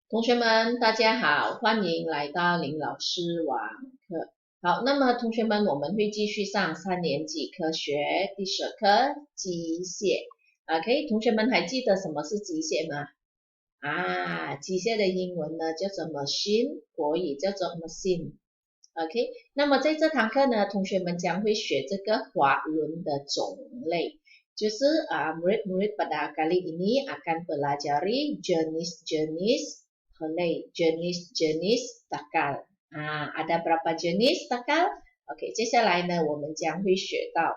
同学们，大家好，欢迎来到林老师网课。好，那么同学们，我们会继续上3年级科学第10课机械。OK，同学们还记得什么是机械吗？机械的英文呢叫做 machine，国语叫做 machine。OK，那么在这堂课呢，同学们将会学这个滑轮的种类。就是murid-murid pada kali ini akan pelajari jenis-jenis helai, jenis-jenis takal. Ada berapa jenis takal? OK， 接下来呢，我们将会学到。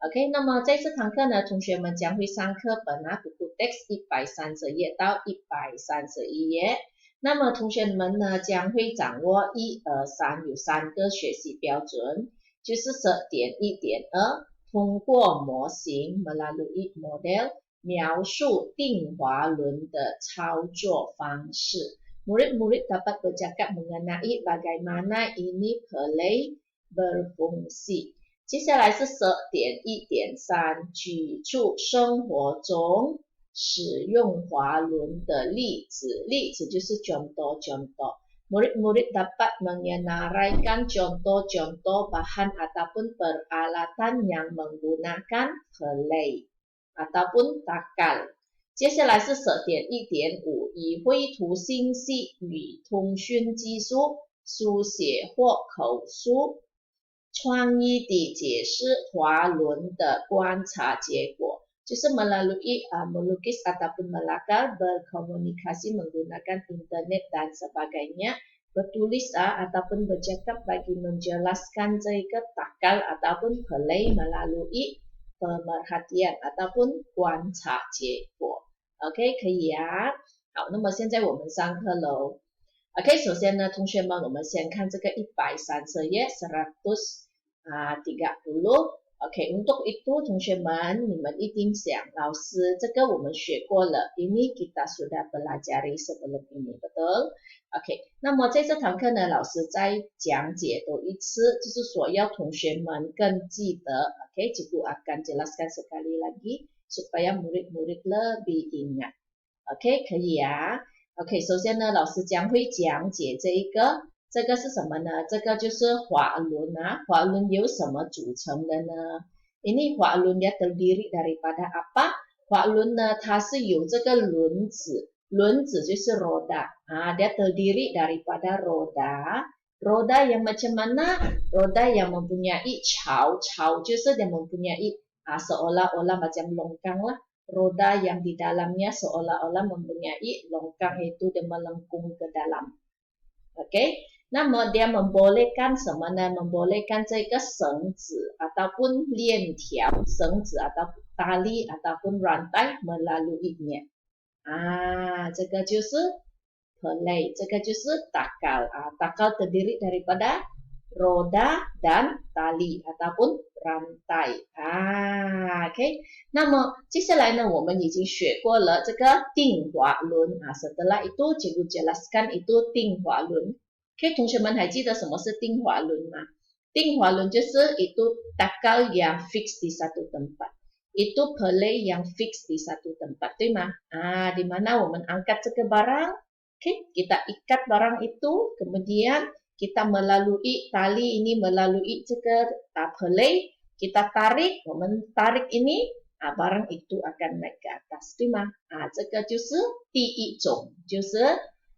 OK， 那么在这堂课呢，同学们将会上课本buku teks 130页到131页。那么同学们呢将会掌握1、2、3有3个学习标准，就是10.1.2。通过模型 melalui model 描述定滑轮的操作方式。Murid-murid dapat bercakap mengenai bagaimana ini pelai berfungsi。接下来是10.1.3，举出生活中使用滑轮的例子，例子就是 contoh-contoh。Murid-murid dapat mengenalkan contoh-contoh bahan ataupun peralatan yang menggunakan helai ataupun takal。接下来是10.1.5，以绘图信息与通讯技术书写或口述创意地解释滑轮的观察结果，就是 melalui melukis ataupun melakar, berkomunikasi menggunakan internet dan sebagainya, bertulis ataupun bercakap bagi menjelaskan这个 takal ataupun helai melalui pemerhatian ataupun 观察结果。OK， 可以啊。好，那么现在我们上课喽。OK， 首先呢，同学们，我们先看这个130页130。OK， untuk itu 同学们，你们一定想，老师这个我们学过了 ，ini kita sudah pelajari sebelum ini， betul？ OK， 那么在这堂课呢，老师再讲解多一次，就是说要同学们更记得。OK， cikgu akan jelaskan sekali lagi supaya murid-murid lebih ingat。OK， 可以啊。OK， 首先呢，老师将会讲解这个是什么呢？这个就是滑轮啊。滑轮由什么组成的呢？ Ini 滑轮 dia terdiri daripada apa？ 滑轮呢，它是由这个轮子，轮子就是 roda。dia terdiri daripada roda yang macam mana？ roda yang mempunyai 槽就是dia mempunyai seolah-olah macam longkang lah。roda yang di dalamnya seolah-olah mempunyai longkang, itu dia melengkung ke dalam. OK， 那么dia membolehkan 什么呢？ membolehkan 这个绳子 ataupun 链条，绳子 ataupun tali ataupun rantai melaluinya。这个就是 pelai， 这个就是 takal。takal terdiri daripada roda dan tali ataupun rantai。OK， 那么接下来呢，我们已经学过了这个定滑轮。setelah itu cikgu jelaskan itu 定滑轮。OK， 同学们还记得什么是定滑轮吗？定滑轮就是itu takal yang fix di satu tempat， itu pelai yang fix di satu tempat， 对吗？di mana 我们angkat 这个barang， OK， kita ikat barang itu， kemudian kita melalui tali ini, melalui 这个pelai， kita tarik， 我们tarik ini， barang itu akan naik ke atas， 对吗？这个就是第一种，就是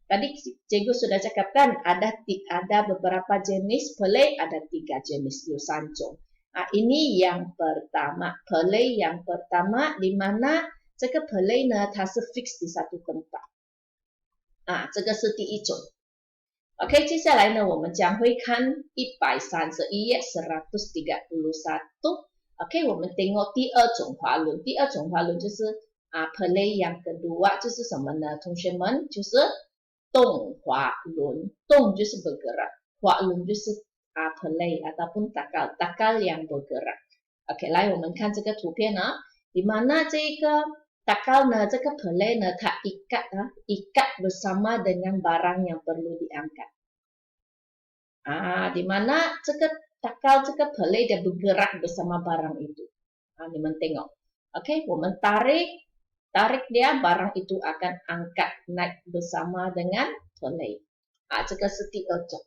tadi cikgu sudah cakapkan ada beberapa jenis pelai, ada 3 jenis, 有3种。ini yang pertama, pelai yang pertama di mana 这个 pelai 呢，它是 fix di satu tempat。这个是第一种。OK， 接下来呢，我们将会看131页131。OK， 我们 tengok 第二种滑轮。第二种滑轮就是pelai yang kedua 就是什么呢？同学们，就是动滑轮。动就是 bergerak， 滑轮就是pelai ataupun takal yang bergerak。OK， 来我们看这个图片啊，di mana 这个 takal 呢，这个 pelai 呢，它ikat bersama dengan barang yang perlu diangkat。di mana 这个 takal 这个 pelai dia bergerak bersama barang itu。你们tengok。OK， 我们tarik tarik dia, barang itu akan angkat naik bersama dengan pelay。这个是第二种。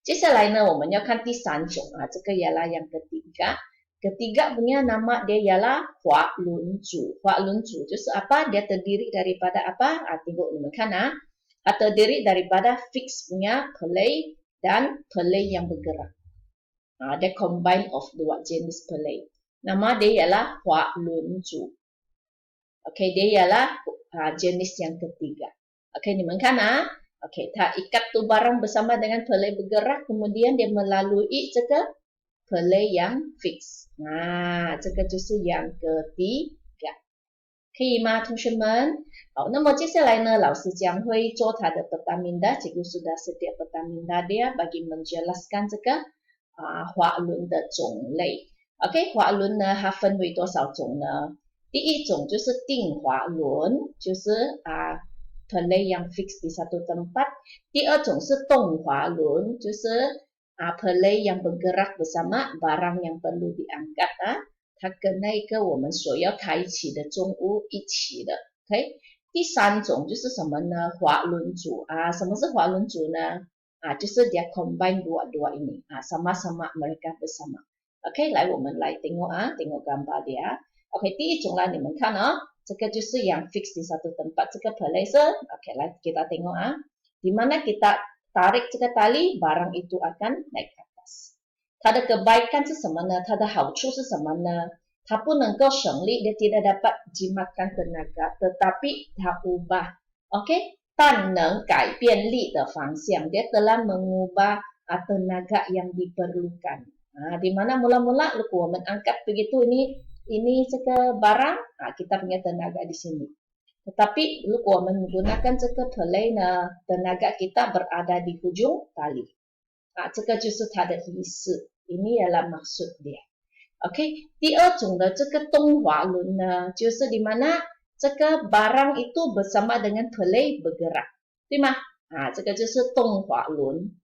接下来呢，我们要看第三种这个ialah yang ketiga。Ketiga punya nama dia ialah hua lun zu. Hua lun zu 就是apa? Dia terdiri daripada apa? Tengok你们看terdiri daripada fix punya pelay dan pelay yang bergerak. Dia combine of dua jenis pelay. Nama dia ialah hua lun zu. Okey, dia ialah jenis yang ketiga. Okey, 你们看Okey,他ikat tu barang bersama dengan pelay bergerak, kemudian dia melalui 这个 pelay yang fix。这个就是yang ketiga。可以吗，同学们？好，那么接下来呢，老师将会做它的 pertaminda。cikgu sudah sedia pertaminda dia bagi menjelaskan 这个花轮的种类。OK， 花轮呢，它分为多少种呢？第一种就是定滑轮，就是pelay yang fix di satu tempat。第二种是动滑轮，就是pelay yang bergerak bersama barang yang perlu diangkat它跟那个我们所要开启的重物一起的。OK， 第三种就是什么呢？滑轮组什么是滑轮组呢？就是 dia combine dua-dua ini sama-sama mereka bersama。OK， 来我们来tengok tengok gambar dia。OK， 第一种啦，你们看这个就是yang fix di satu tempat， 这个 pelay OK， 来kita tengok di mana kita tarik 这个tali， barang itu akan naik ke atas。它的kebaikan 是什么呢？它的好处是什么呢？它不能够省力， dia tidak dapat jimatkan tenaga， tetapi 它ubah OK， 但能改变力的方向， dia telah mengubah tenaga yang diperlukan。di mana mula-mula kalau mengangkat begitu ini 这个 barang kita punya tenaga di sini. Tetapi kalau menggunakan 这个 pelay 呢 tenaga kita berada di hujung tali. 这个就是它的意思， ini ialah maksud dia. OK， 第二种的这个动滑轮呢，就是di mana 这个 barang itu bersama dengan pelay bergerak， 对吗？这个就是动滑轮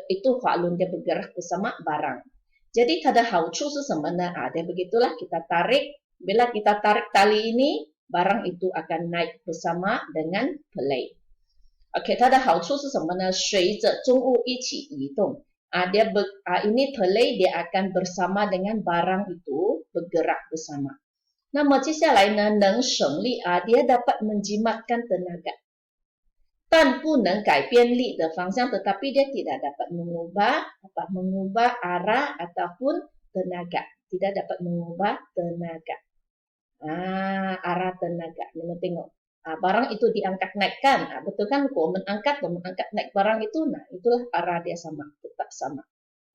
itu 滑轮 dia bergerak bersama barang。Jadi 它的好处是什么呢？dia begitulah kita tarik. Bila kita tarik tali ini, barang itu akan naik bersama dengan pelay. OK， 它的好处是什么呢？随着重物一起移动。ini pelay dia akan bersama dengan barang itu bergerak bersama. 那么接下来呢，能省力dia dapat menjimatkan tenaga。但不能改变力的方向, tetapi dia tidak dapat mengubah arah ataupun tenaga. Tidak dapat mengubah tenaga. Arah tenaga. Kita tengok. Barang itu diangkat naikkan. Betul kan? Kalau mengangkat naik barang itu, itulah arah dia sama, tetap sama.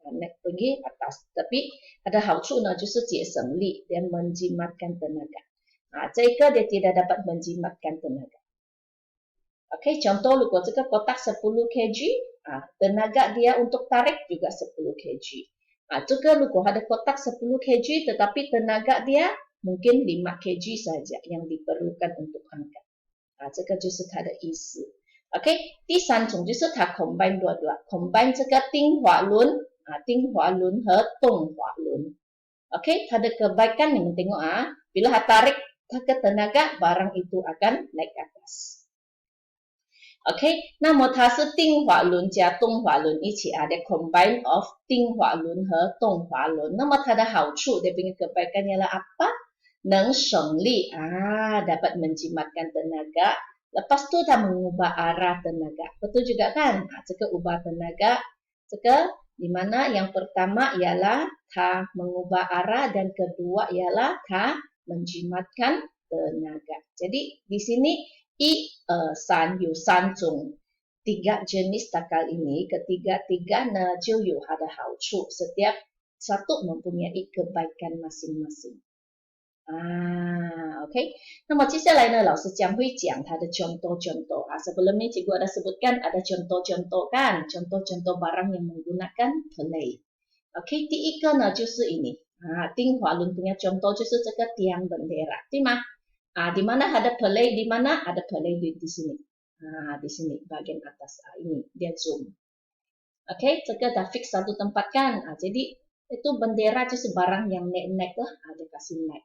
Naik pergi atas. Tapi ada 好处呢，就是节省力 dan menjimatkan tenaga. 这个 dia tidak dapat menjimatkan tenaga. Okey, contoh kalau 这个 kotak 10 kg, tenaga dia untuk tarik juga 10 kg. 这个如果ada kotak 10 kg tetapi tenaga dia mungkin 5 kg saja yang diperlukan untuk angkat. 这个就是它的意思。OK， 第三种就是它 combine 2-2，combine 这个定滑轮和动滑轮。OK， 它的kebaikan你们tengok bila tarik ke tenaga, barang itu akan naik ke atas。OK， 那么它是定滑轮加动滑轮一起ada combine of 定滑轮和动滑轮。那么它的好处 dia punya kebaikan ialah apa？ 能省力dapat menjimatkan tenaga. Lepas tu dah mengubah arah tenaga. Betul juga kan? 这个 ubah tenaga, 这个 di mana yang pertama ialah 它 mengubah arah dan kedua ialah 它 menjimatkan tenaga. Jadi di sini 3有3种 3 jenis takal ini, ketiga-tiga呢就有它的好处, setiap satu mempunyai kebaikan masing-masing. OK， 那么接下来呢，老师将会讲它的 contoh-contoh. Sebelum ini cikgu ada sebutkan ada contoh-contoh kan, contoh-contoh barang yang menggunakan pelay. OK， 第一个呢就是ini. 定滑轮 punya contoh 就是这个 tiang bendera, 对吗？ di mana ada pelay, di mana ada pelay di sini. Di sini bagian atas. Ini dia zoom. OK， 这个dah fix satu tempat kan. Jadi itu bendera 就是 barang yang naik-naik lah, dia kasih naik.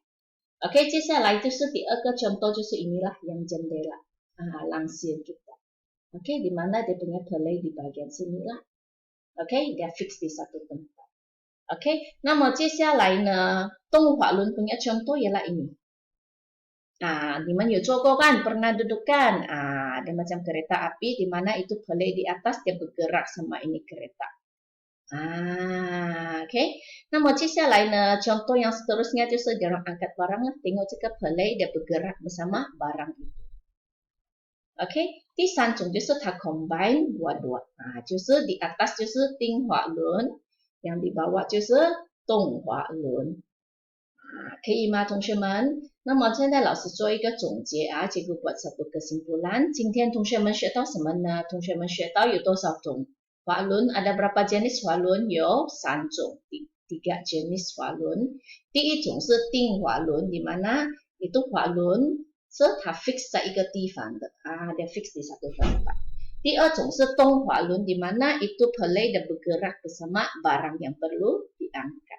OK， 接下来就是第二个contoh就是inilah yang jendela. Langsir kita. OK, di mana dia punya play di bagian sini lah. OK, dia fix di satu tempat. OK， 那么接下来呢，动滑轮punya contoh ialah ini. Ni man you做过 kan, pernah duduk kan? Dia macam kereta api di mana itu play di atas dia bergerak sama ini kereta. OK， 那么接下来呢，contoh yang seterusnya 就是dia orang angkat barang lah. Tengok这个 play dia bergerak bersama barang itu. OK， 第三种就是它 combine dua-dua， 就是di atas 就是定滑轮， yang di bawah 就是动滑轮，可以吗，同学们？那么现在老师做一个总结cikgu buat satu kesimpulan。今天同学们学到什么呢？同学们学到有多少种滑轮？ Ada berapa jenis 滑轮？ 有3种， 3 jenis 滑轮。第一种是定滑轮， di mana itu 滑轮是它 fix 在一个地方的dia fix di satu tempat。 第二种是动滑轮， di mana itu play dan bergerak bersama barang yang perlu diangkat。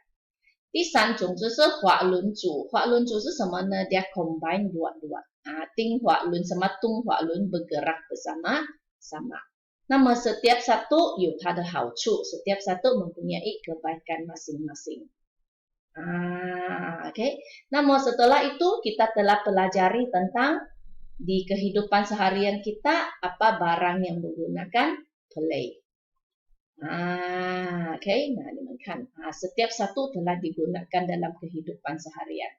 第三种就是滑轮组，滑轮组是什么呢？ Dia combine dua-dua， 定滑轮sama动滑轮 bergerak bersama-sama。 那么 setiap satu 有它的好处， setiap satu mempunyai kebaikan masing-masing。 OK， 那么 setelah itu kita telah pelajari tentang di kehidupan seharian kita apa barang yang menggunakan play。 OK， 那你们看setiap satu telah digunakan dalam kehidupan seharian，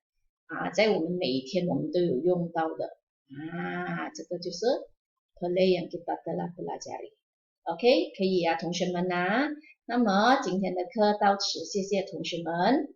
在我们每一天我们都有用到的，这个就是 play yang kita telah pelajari。 OK， 可以同学们那么今天的课到此，谢谢同学们。